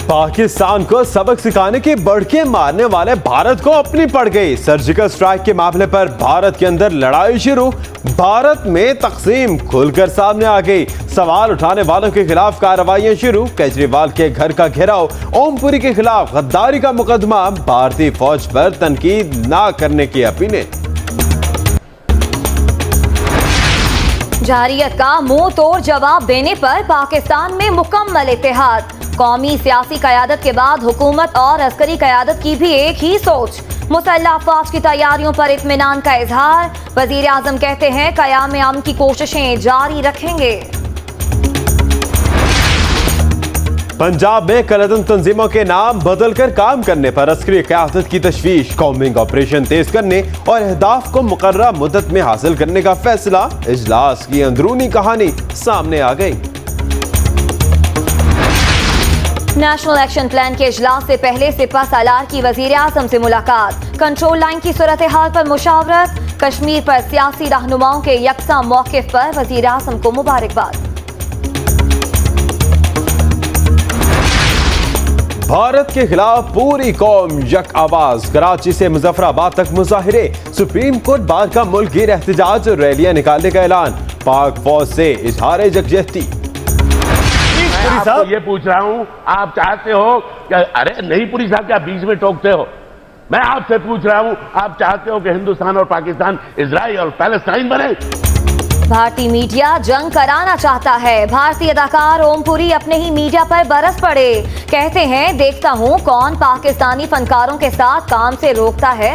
पाकिस्तान को सबक सिखाने की बढ़के मारने वाले भारत को अपनी पड़ गई। सर्जिकल स्ट्राइक के मामले पर भारत के अंदर लड़ाई शुरू। भारत में तकसीम खुलकर सामने आ गई। सवाल उठाने वालों के खिलाफ कार्रवाइयां शुरू। केजरीवाल के घर का घेराव, ओमपुरी के खिलाफ गद्दारी का मुकदमा, भारतीय फौज पर तनकीद ना करने की अपीलें। जारियत का मुंह तोड़ जवाब देने पर पाकिस्तान में मुकम्मल इत्तेहाद। कौमी सियासी क़यादत के बाद हुकूमत और अस्करी क़यादत की भी एक ही सोच। मुसल्लह अफवाज की तैयारियों पर इत्मीनान का इजहार। वज़ीर आज़म कहते हैं क़याम अमन की कोशिशें जारी रखेंगे। पंजाब में कलअदम तंजीमों के नाम बदलकर काम करने पर अस्करी क़यादत की तशवीश। कॉम्बिंग ऑपरेशन तेज करने और अहदाफ को मुकर्ररा मुद्दत में हासिल करने का फैसला। इजलास की अंदरूनी कहानी सामने आ गई। नेशनल एक्शन प्लान के इजलास से पहले सिपह सालार की वज़ीर आज़म से मुलाकात। कंट्रोल लाइन की सूरत हाल पर मुशावरत। कश्मीर पर सियासी रहनुमाओं के यकसा मौक़िफ़ पर वज़ीर आज़म को मुबारकबाद। भारत के खिलाफ पूरी कौम यक आवाज। कराची से मुजफ्फराबाद तक मुजाहिरे। सुप्रीम कोर्ट बार का मुल्की एहतजाज, रैलियां निकालने का ऐलान। पाक फौज से इजहार यकजहती। मैं आपको ये पूछ रहा हूं, आप चाहते हो कि अरे नहीं पुरी साहब क्या बीच में टोकते हो? मैं आपसे पूछ रहा हूं, आप चाहते हो कि हिंदुस्तान और पाकिस्तान, इजराइल और पैलेस्टाइन बने? भारतीय मीडिया जंग कराना चाहता है। भारतीय अदाकार ओमपुरी अपने ही मीडिया पर बरस पड़े। कहते हैं देखता हूं कौन पाकिस्तानी फनकारों के साथ काम से रोकता है।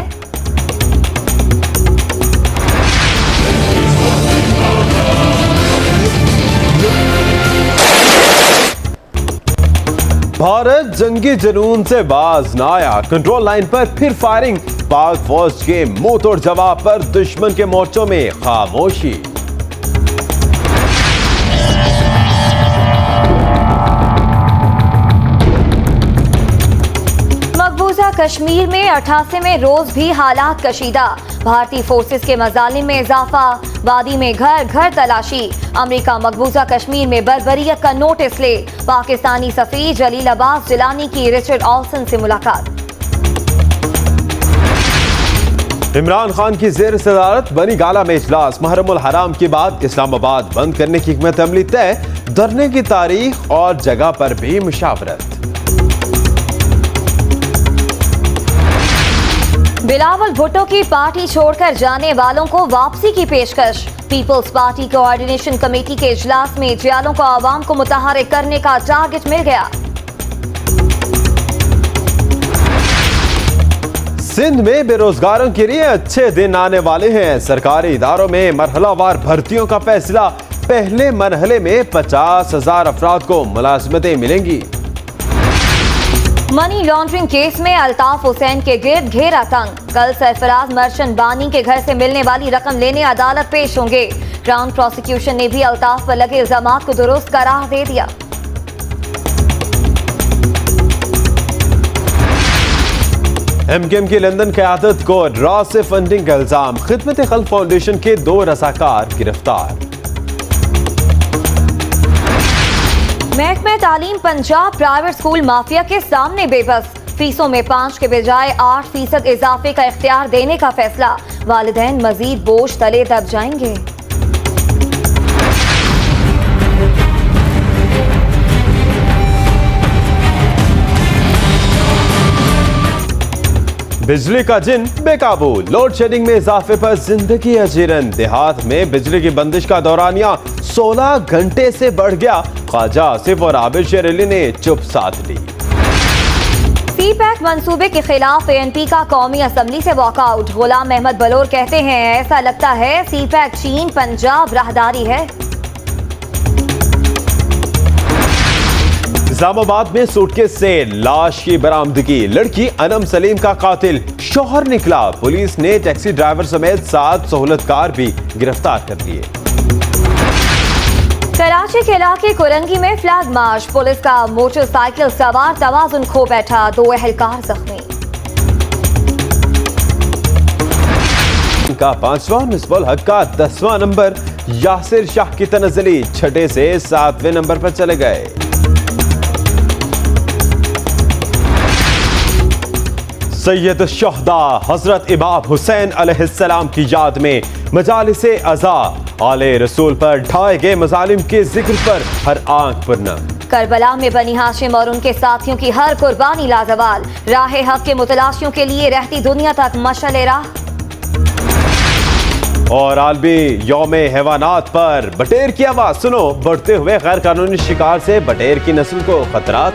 भारत जंगी जुनून से बाज न आया। कंट्रोल लाइन पर फिर फायरिंग। पाक फौज के मुंह तोड़ जवाब पर दुश्मन के मोर्चों में खामोशी। मकबूजा कश्मीर में 88वें रोज भी हालात कशीदा। भारतीय फोर्सेस के मजालिम में इजाफा। वादी में घर घर तलाशी। अमेरिका मकबूजा कश्मीर में बर्बरियत का नोटिस ले। पाकिस्तानी सफीर जलील अब्बास जिलानी की रिचर्ड ऑल्सन से मुलाकात। इमरान खान की जेर सदारत बनी गाला में इजलास। मुहर्रमुल हराम के बाद इस्लामाबाद बंद करने की हिकमत अमली तय। धरने की तारीख और जगह पर भी मुशावरत। बिलावल भुट्टो की पार्टी छोड़कर जाने वालों को वापसी की पेशकश। पीपल्स पार्टी कोऑर्डिनेशन कमेटी के इजलास में जियालों को आवाम को मुतहरिक करने का टारगेट मिल गया। सिंध में बेरोजगारों के लिए अच्छे दिन आने वाले हैं। सरकारी इदारों में मरहलावार भर्तियों का फैसला। पहले मरहले में 50,000 अफराद को मुलाजमतें मिलेंगी। मनी लॉन्ड्रिंग केस में अल्ताफ हुसैन के गिर्द घेरा तंग। कल सरफराज मर्चेंट बानी के घर से मिलने वाली रकम लेने अदालत पेश होंगे। क्राउन प्रोसिक्यूशन ने भी अल्ताफ पर लगे इल्जामात को दुरुस्त करार दे दिया। एमकेएम की लंदन क़यादत को ड्रा से फंडिंग का इल्जाम। खिदमत खल्क फाउंडेशन के 2 रज़ाकार गिरफ्तार। महकमा तालीम पंजाब प्राइवेट स्कूल माफिया के सामने बेबस। फीसों में 5 के बजाय 8% इजाफे का इख्तियार देने का फैसला। वालिदैन मजीद बोझ तले दब जाएंगे। बिजली का जिन बेकाबू। लोड शेडिंग में इजाफे पर जिंदगी अजीरन। देहात में बिजली की बंदिश का दौरानिया 16 घंटे से बढ़ गया। ख्वाजा आसिफ और आबिद शेर अली ने चुप साध ली। सीपैक मंसूबे के खिलाफ एएनपी का कौमी असम्बली से वॉकआउट। गुलाम अहमद बलोर कहते हैं ऐसा लगता है सीपैक चीन पंजाब राहदारी है। इस्लामाबाद में सूटकेस से लाश की बरामदगी। लड़की अनम सलीम का कातिल शौहर निकला। पुलिस ने टैक्सी ड्राइवर समेत 7 सहूलतकार भी गिरफ्तार कर लिए। कराची के इलाके कुरंगी में फ्लैग मार्च। पुलिस का मोटरसाइकिल सवार तवाजुन खो बैठा। 2 एहलकार जख्मी। का 5वां मिसबुल हक का 10वां नंबर। यासिर शाह की तनज़ली 6 से 7वें नंबर पर चले गए। सैयद शुहदा हजरत इमाम हुसैन अलैहिस्सलाम की याद में मजालिसे अज़ा आले रसूल पर ढाए गए मजालिम के जिक्र पर हर आंख पर नम। करबला में बनी हाशिम और उनके साथियों की हर कुर्बानी लाजवाल, राह हक के मुतलाशियों के लिए रहती दुनिया तक मशअल राह। और आलमी यौमे हैवानात पर बटेर की आवाज सुनो, बढ़ते हुए गैर कानूनी शिकार से बटेर की नस्ल को खतरात।